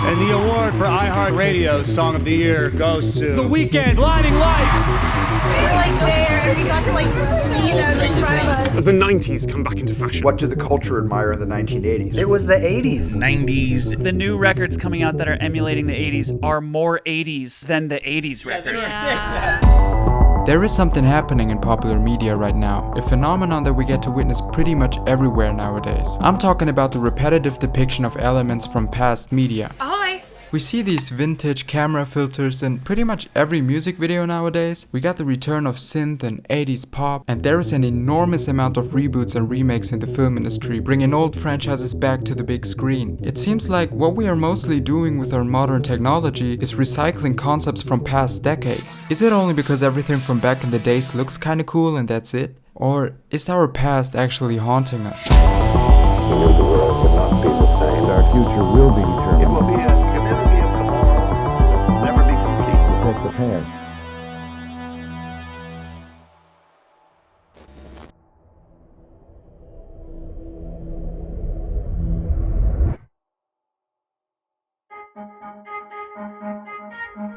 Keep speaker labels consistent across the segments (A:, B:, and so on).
A: And the award for iHeartRadio Song of the Year goes to The Weeknd, Blinding Lights.
B: We were like there, and we got to see them in front of us.
C: As the 90s come back into fashion.
D: What did the culture admire in the 1980s?
E: It was the 80s.
F: 90s.
G: The new records coming out that are emulating the 80s are more 80s than the 80s records.
H: There is something happening in popular media right now, a phenomenon that we get to witness pretty much everywhere nowadays. I'm talking about the repetitive depiction of elements from past media.
B: Ahoy!
H: We see these vintage camera filters in pretty much every music video nowadays. We got the return of synth and 80s pop, and there is an enormous amount of reboots and remakes in the film industry, bringing old franchises back to the big screen. It seems like what we are mostly doing with our modern technology is recycling concepts from past decades. Is it only because everything from back in the days looks kinda cool and that's it? Or is our past actually haunting us?
I: We knew the world would not be the same. Our future will be determined. It will be as the community of tomorrow. Never be complete without the past.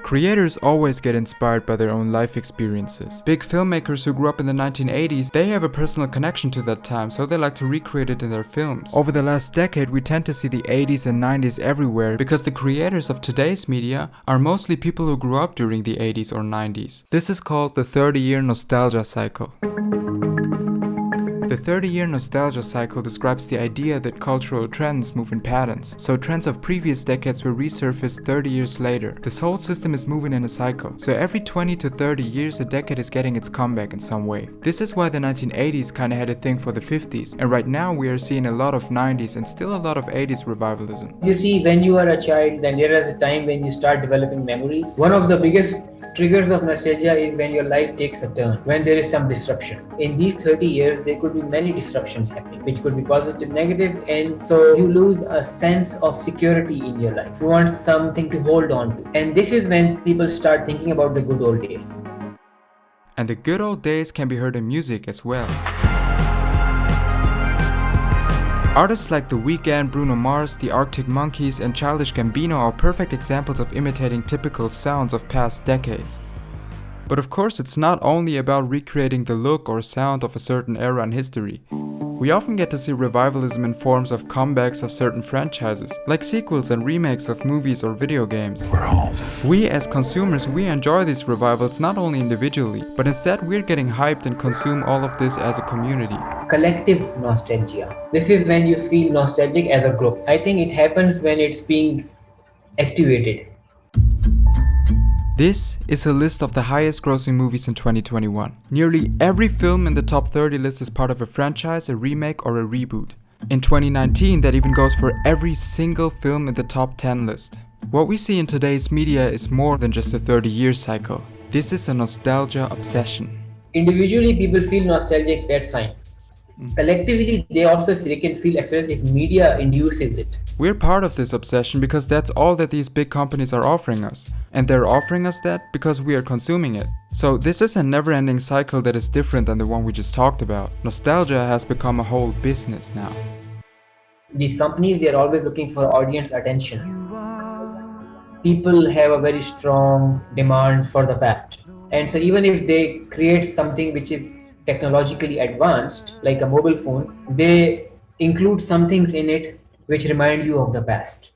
H: Creators always get inspired by their own life experiences. Big filmmakers who grew up in the 1980s, they have a personal connection to that time, so they like to recreate it in their films. Over the last decade, we tend to see the 80s and 90s everywhere because the creators of today's media are mostly people who grew up during the 80s or 90s. This is called the 30-year nostalgia cycle. The 30-year nostalgia cycle describes the idea that cultural trends move in patterns, so trends of previous decades will resurface 30 years later. This whole system is moving in a cycle, so every 20 to 30 years a decade is getting its comeback in some way. This is why the 1980s kinda had a thing for the 50s, and right now we are seeing a lot of 90s and still a lot of 80s revivalism.
J: You see, when you are a child, then there is a time when you start developing memories. One of the biggest triggers of nostalgia is when your life takes a turn, when there is some disruption. In these 30 years, there could be many disruptions happening, which could be positive, negative, and so you lose a sense of security in your life. You want something to hold on to. And this is when people start thinking about the good old days.
H: And the good old days can be heard in music as well. Artists like The Weeknd, Bruno Mars, the Arctic Monkeys, and Childish Gambino are perfect examples of imitating typical sounds of past decades. But of course, it's not only about recreating the look or sound of a certain era in history. We often get to see revivalism in forms of comebacks of certain franchises, like sequels and remakes of movies or video games.
D: We're home.
H: We as consumers, we enjoy these revivals not only individually, but instead we're getting hyped and consume all of this as a community.
J: Collective nostalgia. This is when you feel nostalgic as a group. I think it happens when it's being activated.
H: This is a list of the highest grossing movies in 2021. Nearly every film in the top 30 list is part of a franchise, a remake, or a reboot. In 2019, that even goes for every single film in the top 10 list. What we see in today's media is more than just a 30-year cycle. This is a nostalgia obsession.
J: Individually, people feel nostalgic, that's fine. Collectively, they can feel excited if media induces it.
H: We're part of this obsession because that's all that these big companies are offering us. And they're offering us that because we are consuming it. So this is a never-ending cycle that is different than the one we just talked about. Nostalgia has become a whole business now.
J: These companies, they're always looking for audience attention. People have a very strong demand for the past. And so even if they create something which is technologically advanced, like a mobile phone, they include some things in it which remind you of the past.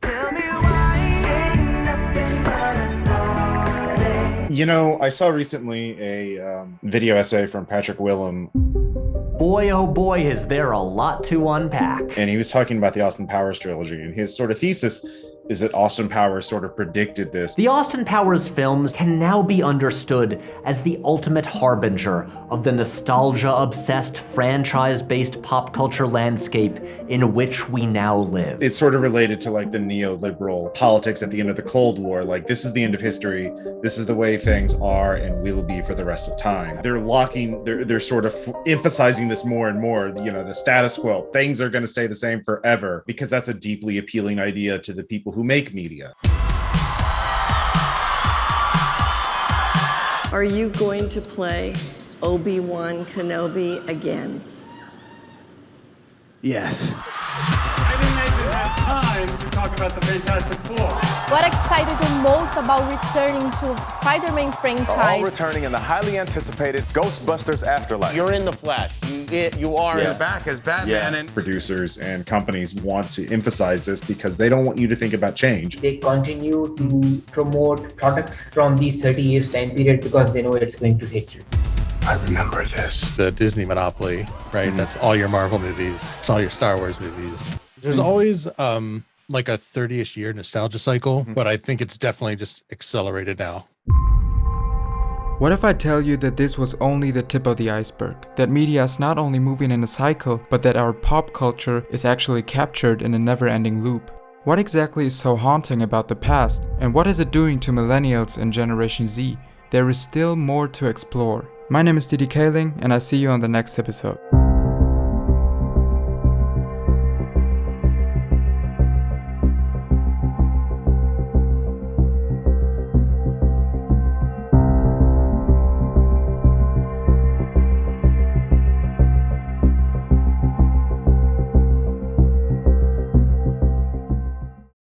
K: You know, I saw recently a video essay from Patrick Willem.
L: Boy, oh boy, is there a lot to unpack.
K: And he was talking about the Austin Powers trilogy, and his sort of thesis is that Austin Powers sort of predicted this.
L: The Austin Powers films can now be understood as the ultimate harbinger of the nostalgia-obsessed, franchise-based pop culture landscape in which we now live.
K: It's sort of related to like the neoliberal politics at the end of the Cold War. Like, this is the end of history. This is the way things are and will be for the rest of time. They're sort of emphasizing this more and more, you know, the status quo. Things are going to stay the same forever, because that's a deeply appealing idea to the people who make media.
M: Are you going to play Obi-Wan Kenobi again?
E: Yes.
A: Maybe they could have time. time to talk about the Fantastic Four.
B: What excited you most about returning to Spider-Man franchise?
E: All returning in the highly anticipated Ghostbusters Afterlife.
F: You're in the Flash. You are in the back as Batman. And
K: producers and companies want to emphasize this because they don't want you to think about change.
J: They continue to promote products from these 30 years time period because they know it's going to hit you.
F: I remember this.
N: The Disney monopoly, right? That's all your Marvel movies. It's all your Star Wars movies. There's always like a 30-ish year nostalgia cycle, but I think it's definitely just accelerated now.
H: What if I tell you that this was only the tip of the iceberg? That media is not only moving in a cycle, but that our pop culture is actually captured in a never-ending loop? What exactly is so haunting about the past, and what is it doing to millennials and Generation Z? There is still more to explore. My name is Didi Kayling, and I see you on the next episode.